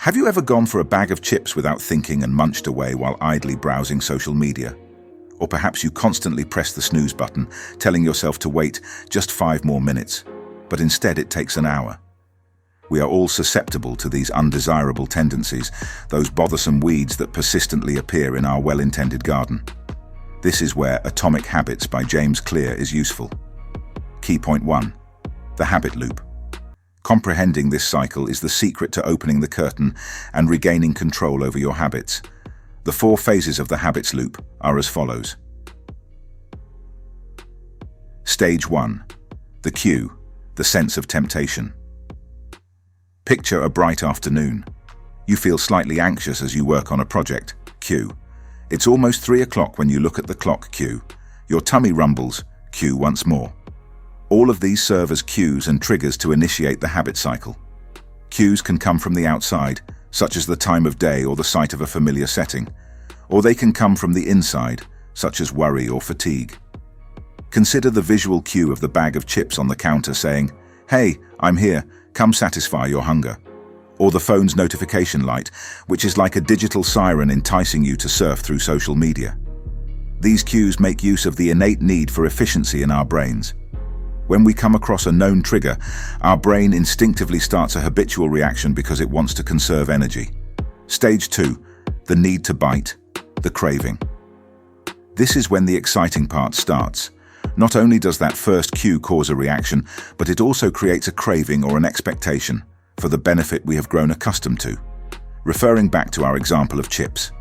Have you ever gone for a bag of chips without thinking and munched away while idly browsing social media? Or perhaps you constantly press the snooze button, telling yourself to wait just 5 more minutes, but instead it takes an hour. We are all susceptible to these undesirable tendencies, those bothersome weeds that persistently appear in our well-intended garden. This is where Atomic Habits by James Clear is useful. Key point 1. The habit loop. Comprehending this cycle is the secret to opening the curtain and regaining control over your habits. The 4 phases of the habits loop are as follows. Stage 1. The cue, the sense of temptation. Picture a bright afternoon. You feel slightly anxious as you work on a project. Cue. It's almost 3 o'clock when you look at the clock. Cue. Your tummy rumbles. Cue once more. All of these serve as cues and triggers to initiate the habit cycle. Cues can come from the outside, such as the time of day or the sight of a familiar setting, or they can come from the inside, such as worry or fatigue. Consider the visual cue of the bag of chips on the counter saying, "Hey, I'm here, come satisfy your hunger." Or the phone's notification light, which is like a digital siren enticing you to surf through social media. These cues make use of the innate need for efficiency in our brains. When we come across a known trigger, our brain instinctively starts a habitual reaction because it wants to conserve energy. Stage 2, the need to bite, the craving. This is when the exciting part starts. Not only does that first cue cause a reaction, but it also creates a craving or an expectation for the benefit we have grown accustomed to. Referring back to our example of chips,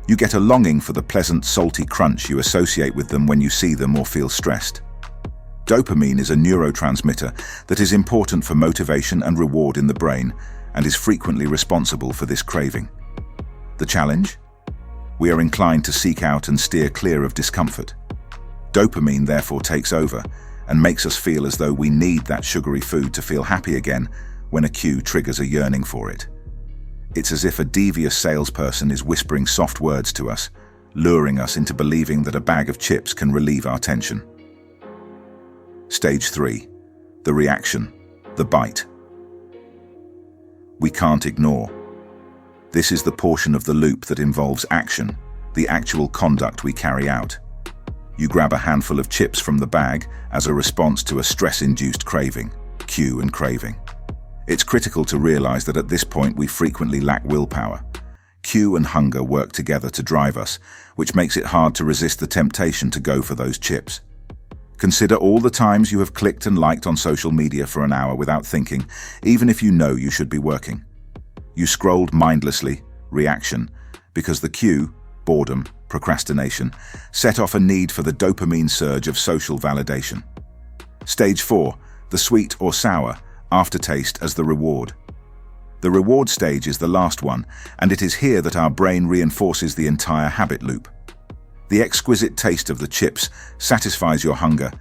you get a longing for the pleasant, salty crunch you associate with them when you see them or feel stressed. Dopamine is a neurotransmitter that is important for motivation and reward in the brain and is frequently responsible for this craving. The challenge? We are inclined to seek out and steer clear of discomfort. Dopamine therefore takes over and makes us feel as though we need that sugary food to feel happy again when a cue triggers a yearning for it. It's as if a devious salesperson is whispering soft words to us, luring us into believing that a bag of chips can relieve our tension. Stage 3. The reaction, the bite. We can't ignore. This is the portion of the loop that involves action, the actual conduct we carry out. You grab a handful of chips from the bag as a response to a stress-induced craving, cue and craving. It's critical to realize that at this point we frequently lack willpower. Cue and hunger work together to drive us, which makes it hard to resist the temptation to go for those chips. Consider all the times you have clicked and liked on social media for an hour without thinking, even if you know you should be working. You scrolled mindlessly, reaction, because the cue, boredom, procrastination, set off a need for the dopamine surge of social validation. Stage 4, the sweet or sour, aftertaste as the reward. The reward stage is the last one, and it is here that our brain reinforces the entire habit loop. The exquisite taste of the chips satisfies your hunger,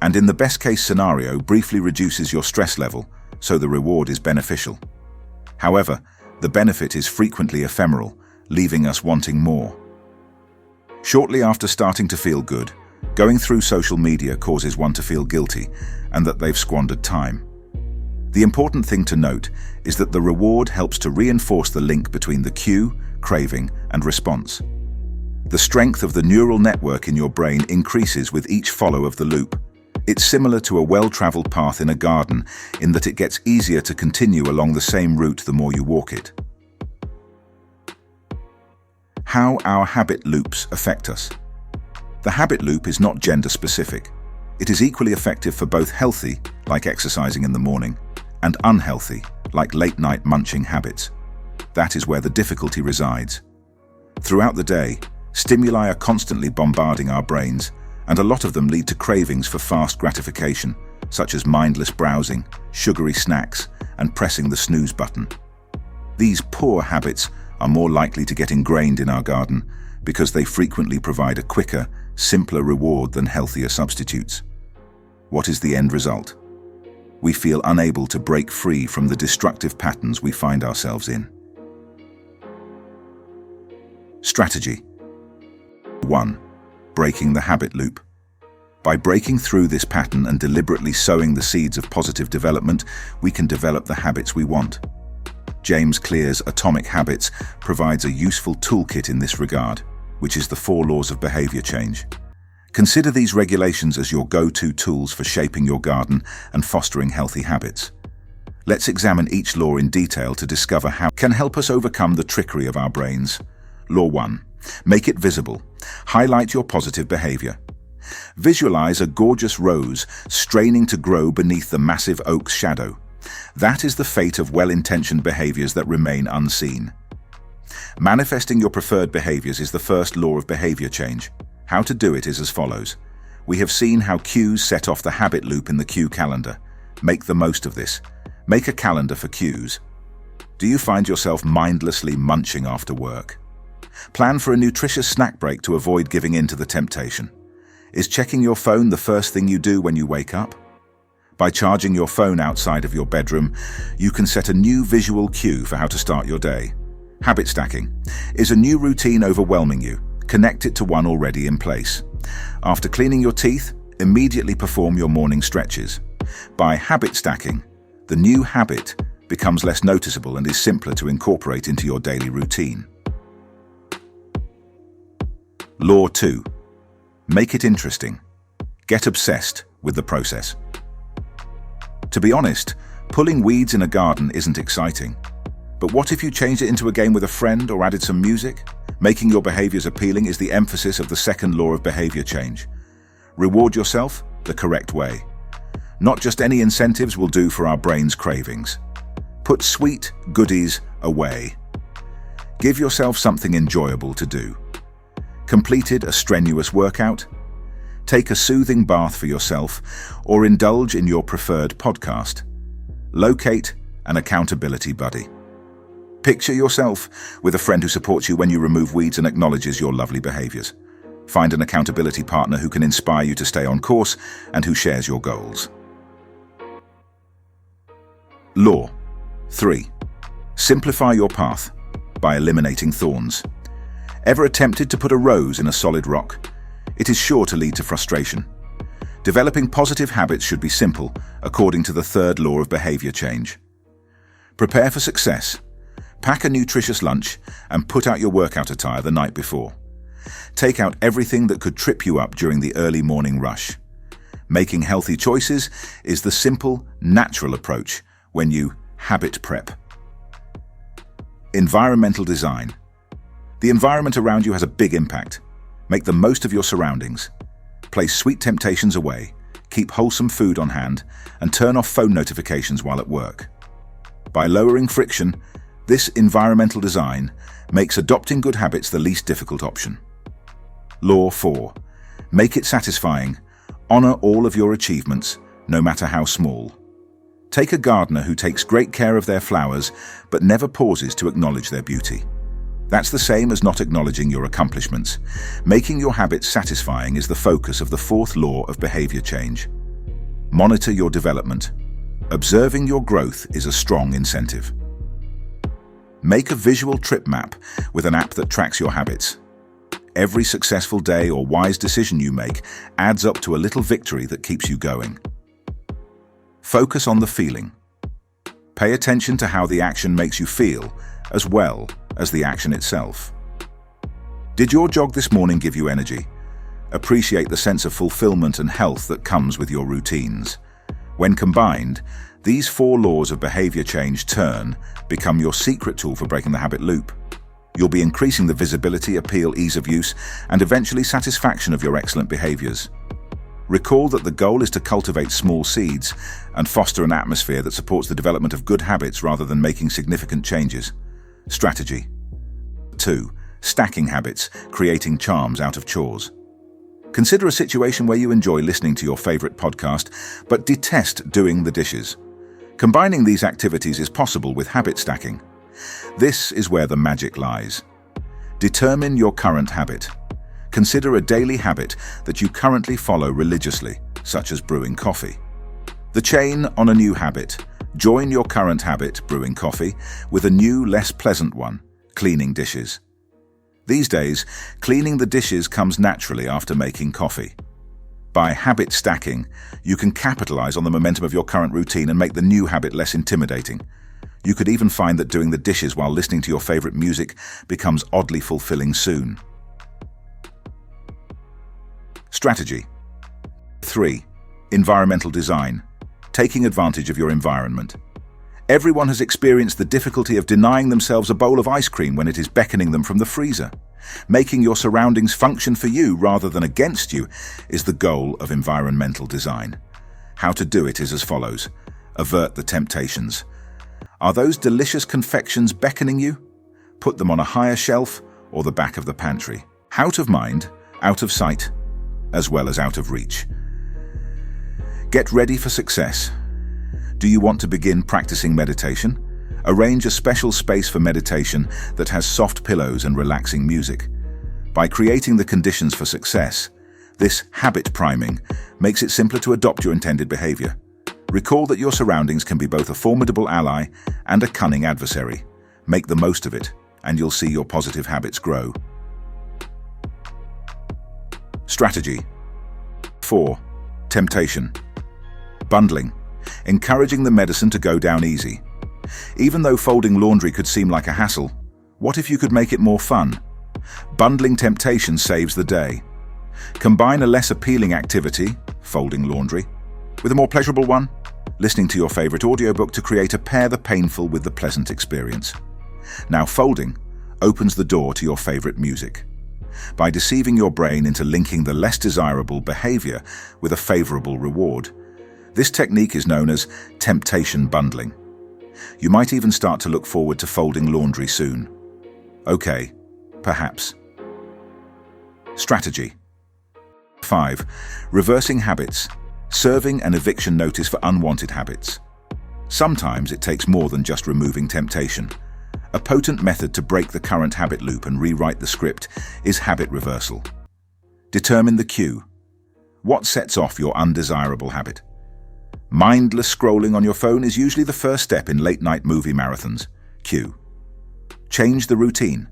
and in the best-case scenario, briefly reduces your stress level, so the reward is beneficial. However, the benefit is frequently ephemeral, leaving us wanting more. Shortly after starting to feel good, going through social media causes one to feel guilty and that they've squandered time. The important thing to note is that the reward helps to reinforce the link between the cue, craving, and response. The strength of the neural network in your brain increases with each follow of the loop. It's similar to a well-traveled path in a garden in that it gets easier to continue along the same route the more you walk it. How our habit loops affect us. The habit loop is not gender-specific. It is equally effective for both healthy, like exercising in the morning, and unhealthy, like late-night munching habits. That is where the difficulty resides. Throughout the day, stimuli are constantly bombarding our brains, and a lot of them lead to cravings for fast gratification, such as mindless browsing, sugary snacks, and pressing the snooze button. These poor habits are more likely to get ingrained in our garden because they frequently provide a quicker, simpler reward than healthier substitutes. What is the end result? We feel unable to break free from the destructive patterns we find ourselves in. Strategy. 1. Breaking the habit loop. By breaking through this pattern and deliberately sowing the seeds of positive development, we can develop the habits we want. James Clear's Atomic Habits provides a useful toolkit in this regard, which is the 4 laws of behavior change. Consider these regulations as your go-to tools for shaping your garden and fostering healthy habits. Let's examine each law in detail to discover how it can help us overcome the trickery of our brains. Law 1. Make it visible. Highlight your positive behavior. Visualize a gorgeous rose straining to grow beneath the massive oak's shadow. That is the fate of well-intentioned behaviors that remain unseen. Manifesting your preferred behaviors is the first law of behavior change. How to do it is as follows. We have seen how cues set off the habit loop in the cue calendar. Make the most of this. Make a calendar for cues. Do you find yourself mindlessly munching after work? Plan for a nutritious snack break to avoid giving in to the temptation. Is checking your phone the first thing you do when you wake up? By charging your phone outside of your bedroom, you can set a new visual cue for how to start your day. Habit stacking. Is a new routine overwhelming you? Connect it to one already in place. After cleaning your teeth, immediately perform your morning stretches. By habit stacking, the new habit becomes less noticeable and is simpler to incorporate into your daily routine. Law 2. Make it interesting. Get obsessed with the process. To be honest, pulling weeds in a garden isn't exciting. But what if you changed it into a game with a friend or added some music? Making your behaviors appealing is the emphasis of the second law of behavior change. Reward yourself the correct way. Not just any incentives will do for our brain's cravings. Put sweet goodies away. Give yourself something enjoyable to do. Completed a strenuous workout? Take a soothing bath for yourself or indulge in your preferred podcast. Locate an accountability buddy. Picture yourself with a friend who supports you when you remove weeds and acknowledges your lovely behaviors. Find an accountability partner who can inspire you to stay on course and who shares your goals. Law 3. Simplify your path by eliminating thorns. Ever attempted to put a rose in a solid rock? It is sure to lead to frustration. Developing positive habits should be simple, according to the third law of behavior change. Prepare for success. Pack a nutritious lunch and put out your workout attire the night before. Take out everything that could trip you up during the early morning rush. Making healthy choices is the simple, natural approach when you habit prep. Environmental design. The environment around you has a big impact. Make the most of your surroundings. Place sweet temptations away, keep wholesome food on hand, and turn off phone notifications while at work. By lowering friction, this environmental design makes adopting good habits the least difficult option. Law 4. Make it satisfying. Honor all of your achievements, no matter how small. Take a gardener who takes great care of their flowers, but never pauses to acknowledge their beauty. That's the same as not acknowledging your accomplishments. Making your habits satisfying is the focus of the fourth law of behavior change. Monitor your development. Observing your growth is a strong incentive. Make a visual trip map with an app that tracks your habits. Every successful day or wise decision you make adds up to a little victory that keeps you going. Focus on the feeling. Pay attention to how the action makes you feel, as well as the action itself. Did your jog this morning give you energy? Appreciate the sense of fulfillment and health that comes with your routines. When combined, these 4 laws of behavior change become your secret tool for breaking the habit loop. You'll be increasing the visibility, appeal, ease of use, and eventually satisfaction of your excellent behaviors. Recall that the goal is to cultivate small seeds and foster an atmosphere that supports the development of good habits rather than making significant changes. Strategy 2. Stacking habits, creating charms out of chores. Consider a situation where you enjoy listening to your favorite podcast, but detest doing the dishes. Combining these activities is possible with habit stacking. This is where the magic lies. Determine your current habit. Consider a daily habit that you currently follow religiously, such as brewing coffee. The chain on a new habit. Join your current habit, brewing coffee, with a new, less pleasant one, cleaning dishes. These days, cleaning the dishes comes naturally after making coffee. By habit stacking, you can capitalize on the momentum of your current routine and make the new habit less intimidating. You could even find that doing the dishes while listening to your favorite music becomes oddly fulfilling soon. Strategy 3. Environmental design. Taking advantage of your environment. Everyone has experienced the difficulty of denying themselves a bowl of ice cream when it is beckoning them from the freezer. Making your surroundings function for you rather than against you is the goal of environmental design. How to do it is as follows. Avert the temptations. Are those delicious confections beckoning you? Put them on a higher shelf or the back of the pantry. Out of mind, out of sight, as well as out of reach. Get ready for success. Do you want to begin practicing meditation? Arrange a special space for meditation that has soft pillows and relaxing music. By creating the conditions for success, this habit priming makes it simpler to adopt your intended behavior. Recall that your surroundings can be both a formidable ally and a cunning adversary. Make the most of it, and you'll see your positive habits grow. Strategy 4. Temptation. Bundling. Encouraging the medicine to go down easy. Even though folding laundry could seem like a hassle, what if you could make it more fun? Bundling temptation saves the day. Combine a less appealing activity, folding laundry, with a more pleasurable one, listening to your favorite audiobook to create a pair the painful with the pleasant experience. Now folding opens the door to your favorite music. By deceiving your brain into linking the less desirable behavior with a favorable reward. This technique is known as temptation bundling. You might even start to look forward to folding laundry soon. Okay, perhaps. Strategy 5. Reversing habits. Serving an eviction notice for unwanted habits. Sometimes it takes more than just removing temptation. A potent method to break the current habit loop and rewrite the script is habit reversal. Determine the cue. What sets off your undesirable habit? Mindless scrolling on your phone is usually the first step in late-night movie marathons. Cue. Change the routine.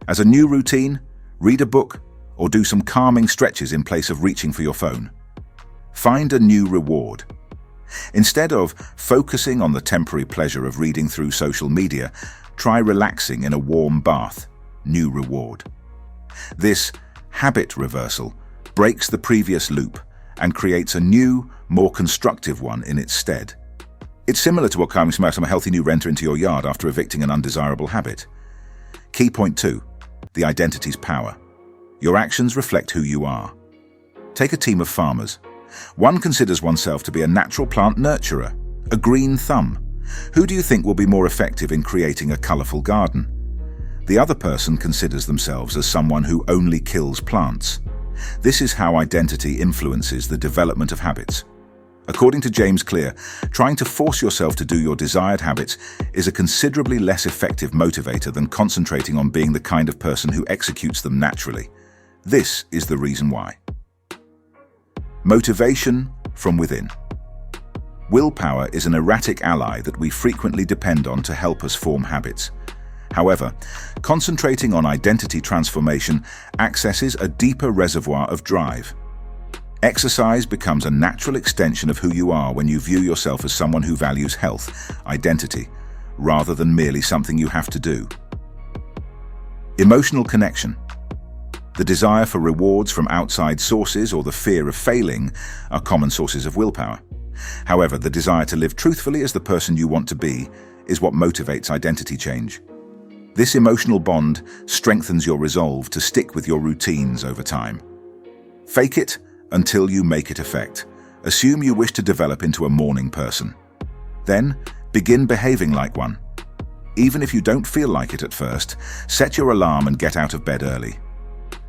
As a new routine, read a book or do some calming stretches in place of reaching for your phone. Find a new reward. Instead of focusing on the temporary pleasure of reading through social media, try relaxing in a warm bath. New reward. This habit reversal breaks the previous loop and creates a new, more constructive one in its stead. It's similar to what comes from a healthy new renter into your yard after evicting an undesirable habit. Key point 2. The identity's power. Your actions reflect who you are. Take a team of farmers. One considers oneself to be a natural plant nurturer, a green thumb. Who do you think will be more effective in creating a colourful garden? The other person considers themselves as someone who only kills plants. This is how identity influences the development of habits. According to James Clear, trying to force yourself to do your desired habits is a considerably less effective motivator than concentrating on being the kind of person who executes them naturally. This is the reason why. Motivation from within. Willpower is an erratic ally that we frequently depend on to help us form habits. However, concentrating on identity transformation accesses a deeper reservoir of drive. Exercise becomes a natural extension of who you are when you view yourself as someone who values health, identity, rather than merely something you have to do. Emotional connection. The desire for rewards from outside sources or the fear of failing are common sources of willpower. However, the desire to live truthfully as the person you want to be is what motivates identity change. This emotional bond strengthens your resolve to stick with your routines over time. Fake it until you make it effect. Assume you wish to develop into a morning person. Then, begin behaving like one. Even if you don't feel like it at first, set your alarm and get out of bed early.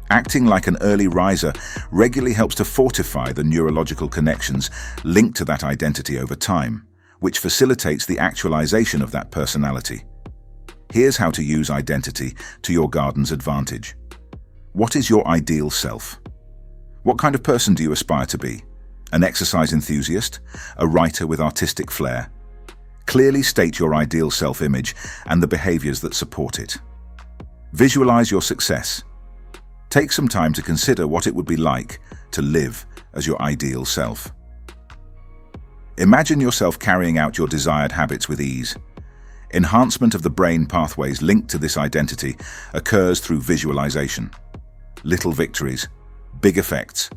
Acting like an early riser regularly helps to fortify the neurological connections linked to that identity over time, which facilitates the actualization of that personality. Here's how to use identity to your garden's advantage. What is your ideal self? What kind of person do you aspire to be? An exercise enthusiast? A writer with artistic flair? Clearly state your ideal self-image and the behaviors that support it. Visualize your success. Take some time to consider what it would be like to live as your ideal self. Imagine yourself carrying out your desired habits with ease. Enhancement of the brain pathways linked to this identity occurs through visualization. Little victories, big effects.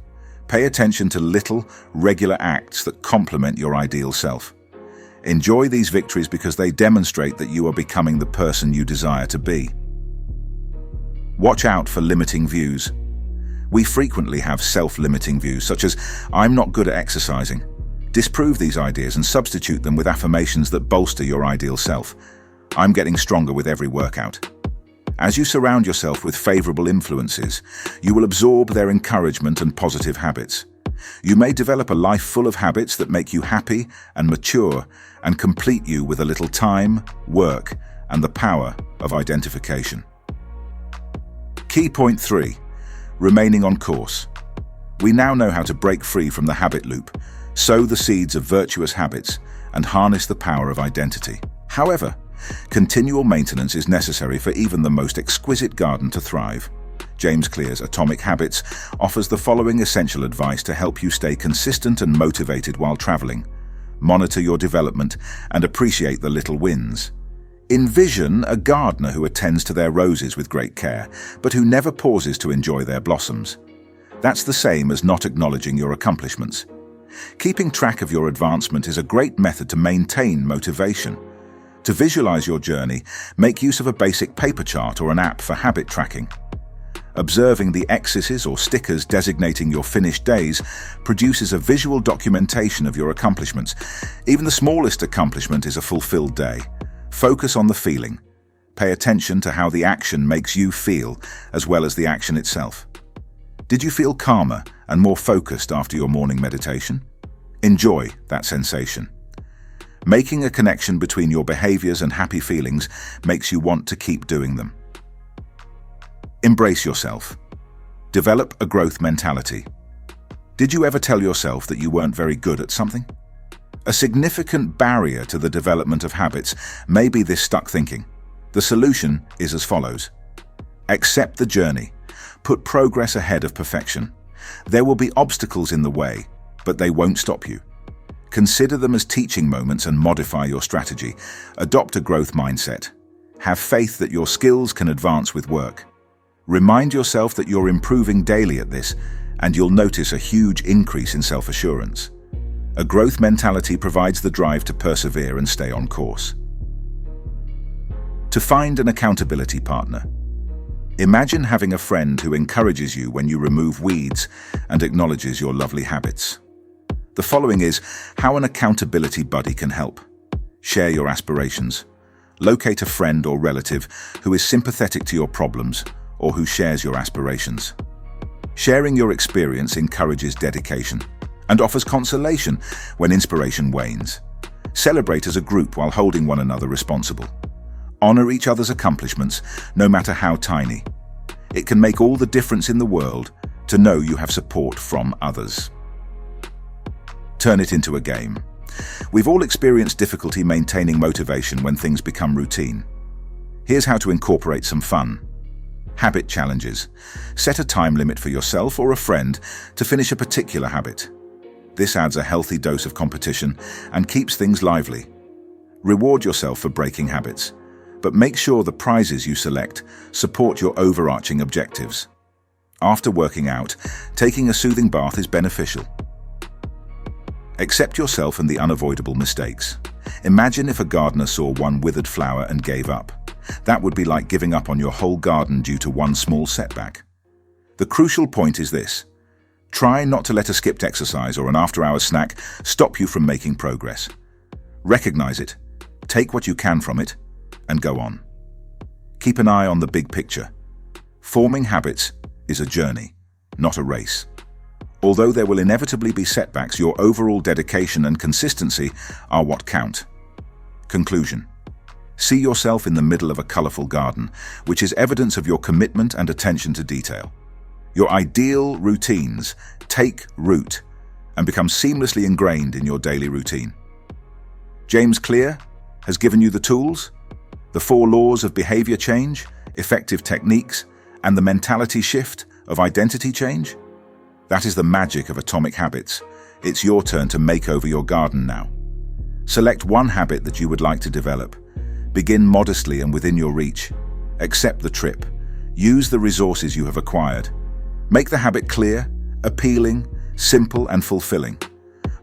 Pay attention to little, regular acts that complement your ideal self. Enjoy these victories because they demonstrate that you are becoming the person you desire to be. Watch out for limiting views. We frequently have self-limiting views, such as, "I'm not good at exercising." Disprove these ideas and substitute them with affirmations that bolster your ideal self. "I'm getting stronger with every workout." As you surround yourself with favorable influences, you will absorb their encouragement and positive habits. You may develop a life full of habits that make you happy and mature and complete you with a little time, work, and the power of identification. Key point 3. Remaining on course. We now know how to break free from the habit loop, sow the seeds of virtuous habits, and harness the power of identity. However, continual maintenance is necessary for even the most exquisite garden to thrive. James Clear's Atomic Habits offers the following essential advice to help you stay consistent and motivated while traveling. Monitor your development and appreciate the little wins. Envision a gardener who attends to their roses with great care, but who never pauses to enjoy their blossoms. That's the same as not acknowledging your accomplishments. Keeping track of your advancement is a great method to maintain motivation. To visualize your journey, make use of a basic paper chart or an app for habit tracking. Observing the X's or stickers designating your finished days produces a visual documentation of your accomplishments. Even the smallest accomplishment is a fulfilled day. Focus on the feeling. Pay attention to how the action makes you feel, as well as the action itself. Did you feel calmer and more focused after your morning meditation? Enjoy that sensation. Making a connection between your behaviors and happy feelings makes you want to keep doing them. Embrace yourself. Develop a growth mentality. Did you ever tell yourself that you weren't very good at something? A significant barrier to the development of habits may be this stuck thinking. The solution is as follows. Accept the journey. Put progress ahead of perfection. There will be obstacles in the way, but they won't stop you. Consider them as teaching moments and modify your strategy. Adopt a growth mindset. Have faith that your skills can advance with work. Remind yourself that you're improving daily at this, and you'll notice a huge increase in self-assurance. A growth mentality provides the drive to persevere and stay on course. To find an accountability partner. Imagine having a friend who encourages you when you remove weeds and acknowledges your lovely habits. The following is how an accountability buddy can help. Share your aspirations. Locate a friend or relative who is sympathetic to your problems or who shares your aspirations. Sharing your experience encourages dedication and offers consolation when inspiration wanes. Celebrate as a group while holding one another responsible. Honor each other's accomplishments, no matter how tiny. It can make all the difference in the world to know you have support from others. Turn it into a game. We've all experienced difficulty maintaining motivation when things become routine. Here's how to incorporate some fun. Habit challenges. Set a time limit for yourself or a friend to finish a particular habit. This adds a healthy dose of competition and keeps things lively. Reward yourself for breaking habits, but make sure the prizes you select support your overarching objectives. After working out, taking a soothing bath is beneficial. Accept yourself and the unavoidable mistakes. Imagine if a gardener saw one withered flower and gave up. That would be like giving up on your whole garden due to one small setback. The crucial point is this. Try not to let a skipped exercise or an after-hours snack stop you from making progress. Recognize it, take what you can from it, and go on. Keep an eye on the big picture. Forming habits is a journey, not a race. Although there will inevitably be setbacks, your overall dedication and consistency are what count. Conclusion. See yourself in the middle of a colorful garden, which is evidence of your commitment and attention to detail. Your ideal routines take root and become seamlessly ingrained in your daily routine. James Clear has given you the tools, the 4 laws of behavior change, effective techniques, and the mentality shift of identity change. That is the magic of Atomic Habits. It's your turn to make over your garden now. Select one habit that you would like to develop. Begin modestly and within your reach. Accept the trip. Use the resources you have acquired. Make the habit clear, appealing, simple, and fulfilling.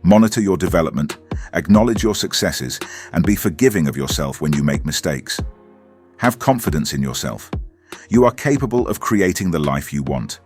Monitor your development, acknowledge your successes, and be forgiving of yourself when you make mistakes. Have confidence in yourself. You are capable of creating the life you want.